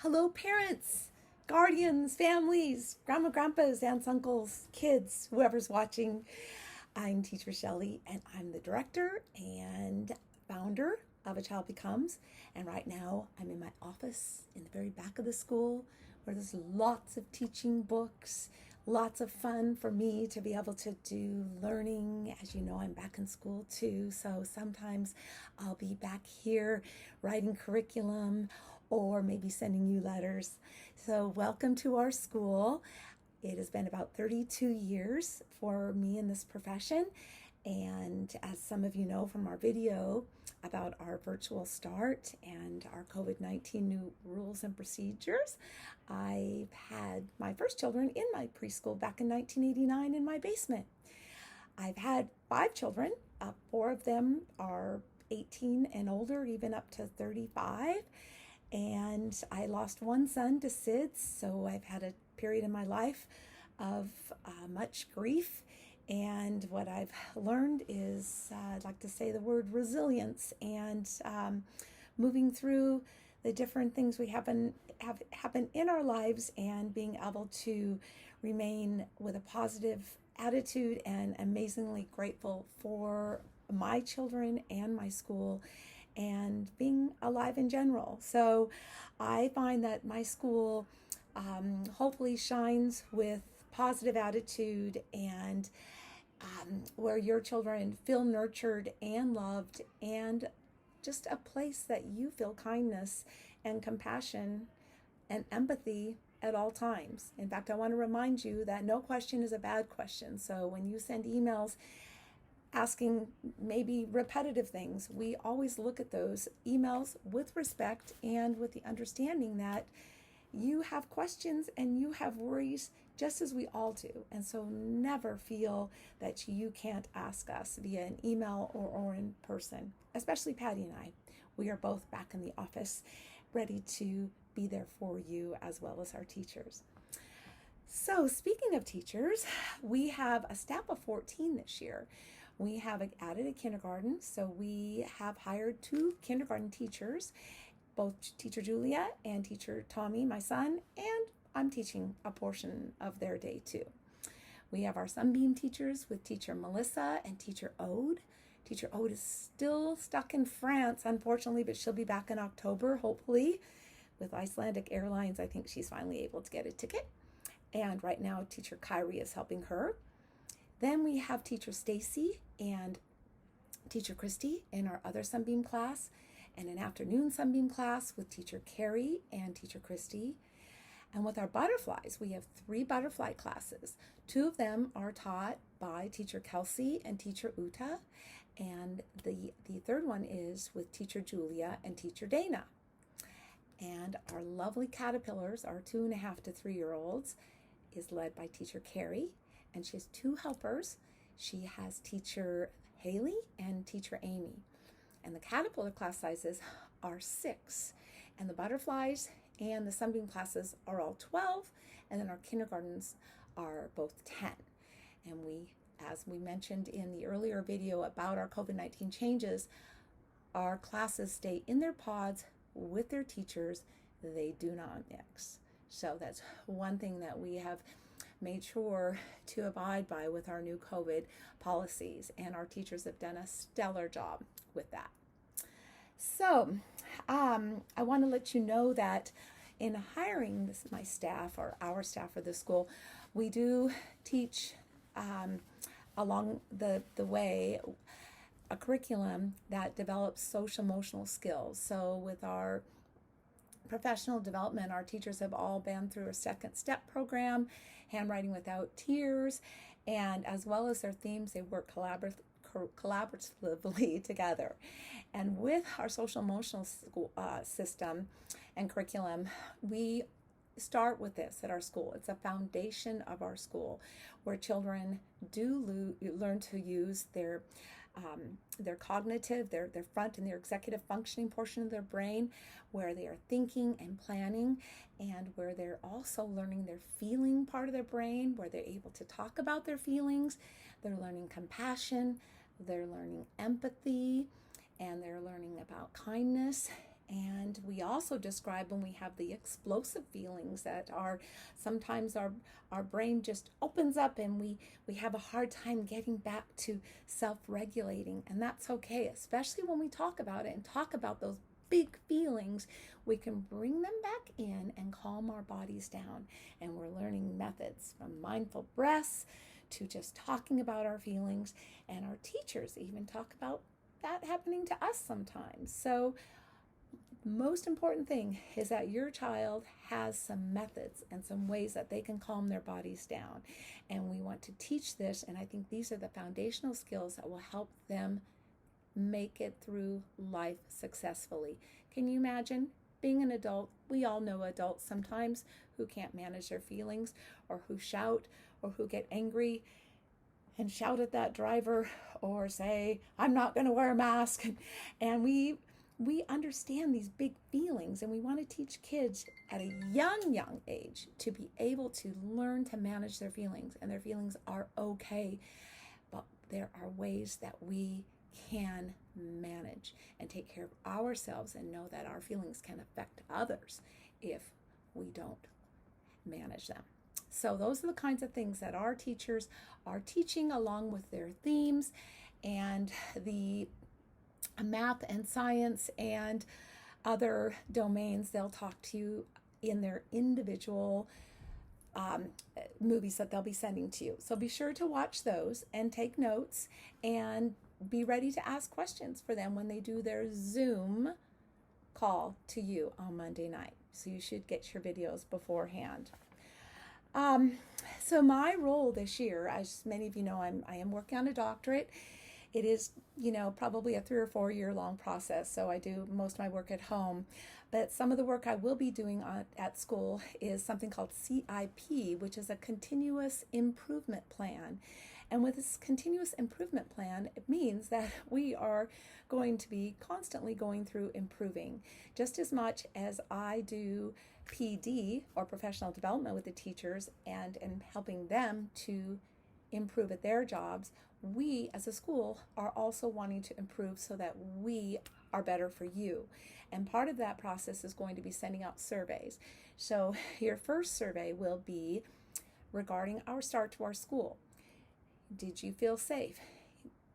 Hello, parents, guardians, families, grandma, grandpas, aunts, uncles, kids, whoever's watching. I'm Teacher Shelley, and I'm the director and founder of A Child Becomes. And right now, I'm in my office in the very back of the school where there's lots of teaching books, lots of fun for me to be able to do learning. As you know, I'm back in school too, so sometimes I'll be back here writing curriculum or maybe sending you letters. So, welcome to our school. It has been about 32 years for me in this profession. And as some of you know from our video about our virtual start and our COVID-19 new rules and procedures, I've had my first children in my preschool back in 1989 in my basement. I've had 5 children. 4 of them are 18 and older, even up to 35. And I lost one son to SIDS, so I've had a period in my life of much grief. And what I've learned is, I'd like to say the word resilience, and moving through the different things we have happen in our lives and being able to remain with a positive attitude and amazingly grateful for my children and my school and being alive in general. So I find that my school hopefully shines with positive attitude and where your children feel nurtured and loved, and just a place that you feel kindness and compassion and empathy at all times. In fact, I want to remind you that no question is a bad question. So when you send emails asking maybe repetitive things, we always look at those emails with respect and with the understanding that you have questions and you have worries just as we all do. And so never feel that you can't ask us via an email or in person, especially Patty and I. We are both back in the office ready to be there for you as well as our teachers. So speaking of teachers, we have a staff of 14 this year. We have added a kindergarten, so we have hired 2 kindergarten teachers, both Teacher Julia and Teacher Tommy, my son, and I'm teaching a portion of their day too. We have our Sunbeam teachers with Teacher Melissa and Teacher Ode. Teacher Ode is still stuck in France, unfortunately, but she'll be back in October, hopefully. With Icelandic Airlines, I think she's finally able to get a ticket. And right now, Teacher Kyrie is helping her. Then we have Teacher Stacy and Teacher Christy in our other Sunbeam class, and an afternoon Sunbeam class with Teacher Carrie and Teacher Christy. And with our butterflies, we have 3 butterfly classes. 2 of them are taught by Teacher Kelsey and Teacher Uta, and the third one is with Teacher Julia and Teacher Dana. And our lovely caterpillars, our 2.5 to 3-year-olds, is led by Teacher Carrie, and she has 2 helpers. She has Teacher Haley and Teacher Amy. And the caterpillar class sizes are 6, and the butterflies and the Sunbeam classes are all 12, and then our kindergartens are both 10. And we, as we mentioned in the earlier video about our COVID-19 changes, our classes stay in their pods with their teachers. They do not mix. So that's one thing that we have made sure to abide by with our new COVID policies, and our teachers have done a stellar job with that. So I want to let you know that in hiring my staff, or our staff for the school, we do teach along the way a curriculum that develops social emotional skills. So with our professional development, our teachers have all been through a second step program, Handwriting Without Tears, and as well as their themes, they work collaboratively together. And with our social emotional school, system and curriculum, we start with this at our school. It's a foundation of our school where children do learn to use their cognitive, their front and their executive functioning portion of their brain, where they are thinking and planning, and where they're also learning their feeling part of their brain, where they're able to talk about their feelings. They're learning compassion, they're learning empathy, and they're learning about kindness And we also describe when we have the explosive feelings that are sometimes our brain just opens up and we have a hard time getting back to self-regulating. And that's okay, especially when we talk about it and talk about those big feelings. We can bring them back in and calm our bodies down. And we're learning methods from mindful breaths to just talking about our feelings. And our teachers even talk about that happening to us sometimes. So the most important thing is that your child has some methods and some ways that they can calm their bodies down. And we want to teach this, and I think these are the foundational skills that will help them make it through life successfully. Can you imagine being an adult? We all know adults sometimes who can't manage their feelings, or who shout, or who get angry and shout at that driver, or say, I'm not going to wear a mask. And we understand these big feelings, and we want to teach kids at a young age to be able to learn to manage their feelings. And their feelings are okay, but there are ways that we can manage and take care of ourselves and know that our feelings can affect others if we don't manage them. So those are the kinds of things that our teachers are teaching, along with their themes and the math and science and other domains. They'll talk to you in their individual movies that they'll be sending to you. So be sure to watch those and take notes, and be ready to ask questions for them when they do their Zoom call to you on Monday night. So you should get your videos beforehand. So my role this year, as many of you know, I am working on a doctorate. It is, probably a 3 or 4 year long process. So I do most of my work at home. But some of the work I will be doing at school is something called CIP, which is a continuous improvement plan. And with this continuous improvement plan, it means that we are going to be constantly going through improving. Just as much as I do PD, or professional development, with the teachers and helping them to improve at their jobs, we as a school are also wanting to improve so that we are better for you. And part of that process is going to be sending out surveys. So your first survey will be regarding our start to our school. Did you feel safe?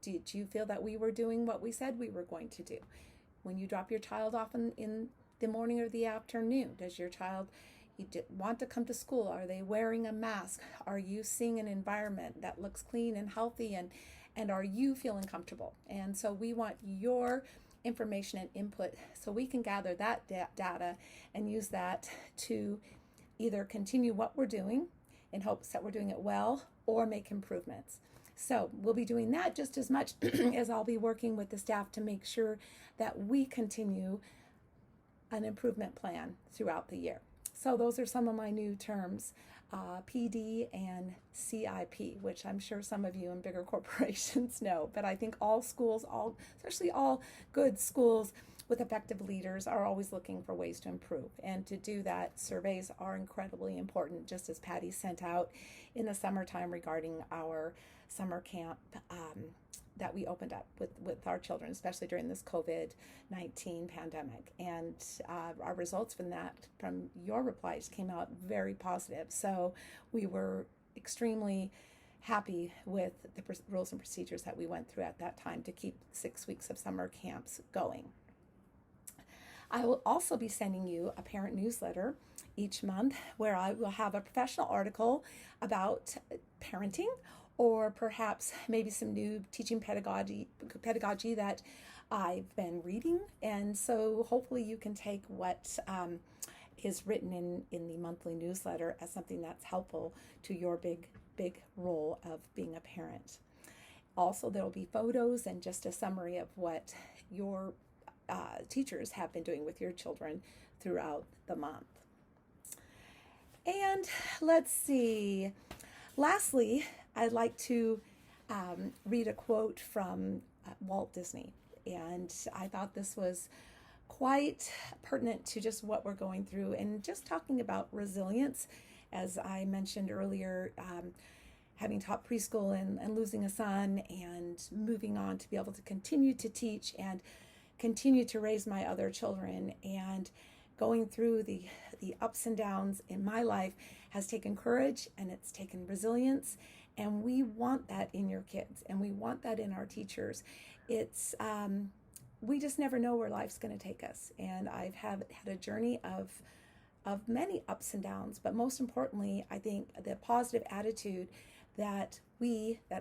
Did you feel that we were doing what we said we were going to do? When you drop your child off in the morning or the afternoon, does your child want to come to school? Are they wearing a mask? Are you seeing an environment that looks clean and healthy, and are you feeling comfortable? And so we want your information and input so we can gather that data and use that to either continue what we're doing in hopes that we're doing it well, or make improvements. So we'll be doing that just as much as I'll be working with the staff to make sure that we continue an improvement plan throughout the year. So those are some of my new terms, PD and CIP, which I'm sure some of you in bigger corporations know. But I think all schools, especially all good schools with effective leaders, are always looking for ways to improve. And to do that, surveys are incredibly important, just as Patty sent out in the summertime regarding our summer camp that we opened up with our children, especially during this COVID-19 pandemic. And our results from your replies came out very positive. So we were extremely happy with the rules and procedures that we went through at that time to keep 6 weeks of summer camps going. I will also be sending you a parent newsletter each month where I will have a professional article about parenting, or perhaps maybe some new teaching pedagogy that I've been reading. And so hopefully you can take what is written in the monthly newsletter as something that's helpful to your big role of being a parent. Also, there will be photos and just a summary of what your teachers have been doing with your children throughout the month. And let's see. Lastly, I'd like to read a quote from Walt Disney. And I thought this was quite pertinent to just what we're going through, and just talking about resilience. As I mentioned earlier, having taught preschool and losing a son and moving on to be able to continue to teach and continue to raise my other children, and going through the ups and downs in my life has taken courage and it's taken resilience, and we want that in your kids and we want that in our teachers. It's we just never know where life's going to take us, and I've had a journey of many ups and downs, but most importantly, I think the positive attitude that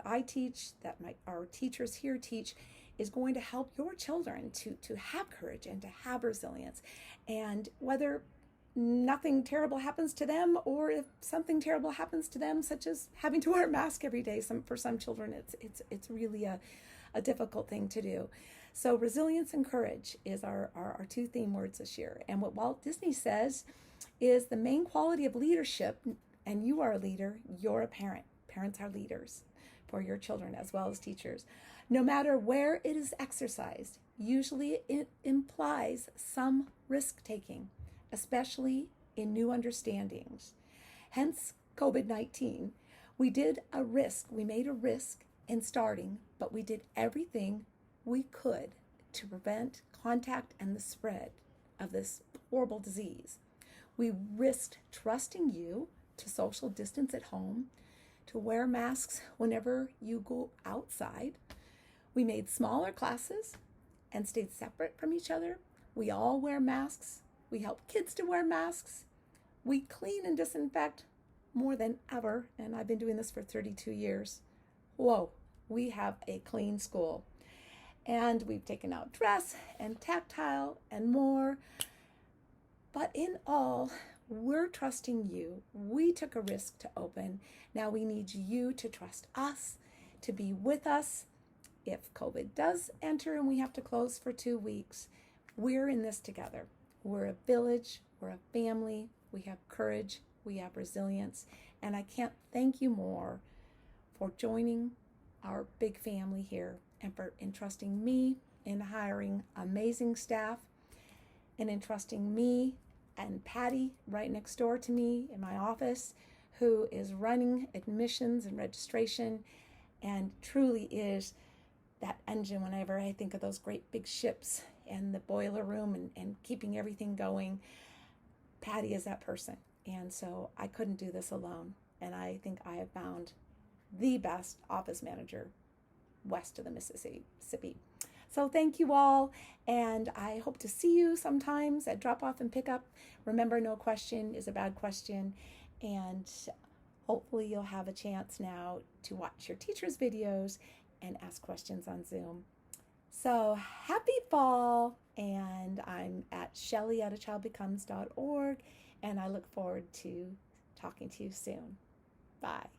I teach, that our teachers here teach, is going to help your children to have courage and to have resilience. And whether nothing terrible happens to them, or if something terrible happens to them, such as having to wear a mask every day, for some children it's really a difficult thing to do. So resilience and courage is our two theme words this year. And what Walt Disney says is the main quality of leadership, and you are a leader, you're a parent. Parents are leaders for your children as well as teachers. No matter where it is exercised, usually it implies some risk-taking, especially in new understandings. Hence COVID-19. We made a risk in starting, but we did everything we could to prevent contact and the spread of this horrible disease. We risked trusting you to social distance at home, to wear masks whenever you go outside. We made smaller classes and stayed separate from each other. We all wear masks. We help kids to wear masks. We clean and disinfect more than ever, and I've been doing this for 32 years. Whoa, we have a clean school. And we've taken out dress and tactile and more. But in all, we're trusting you. We took a risk to open. Now we need you to trust us, to be with us. If COVID does enter and we have to close for 2 weeks, we're in this together. We're a village, we're a family, we have courage, we have resilience, and I can't thank you more for joining our big family here and for entrusting me in hiring amazing staff, and entrusting me and Patty right next door to me in my office, who is running admissions and registration and truly is that engine whenever I think of those great big ships and the boiler room and keeping everything going. Patty is that person. And so I couldn't do this alone. And I think I have found the best office manager west of the Mississippi. So thank you all, and I hope to see you sometimes at drop off and pick up. Remember, no question is a bad question, and hopefully you'll have a chance now to watch your teacher's videos and ask questions on Zoom. So happy fall, and I'm at Shelley@achildbecomes.org, and I look forward to talking to you soon. Bye.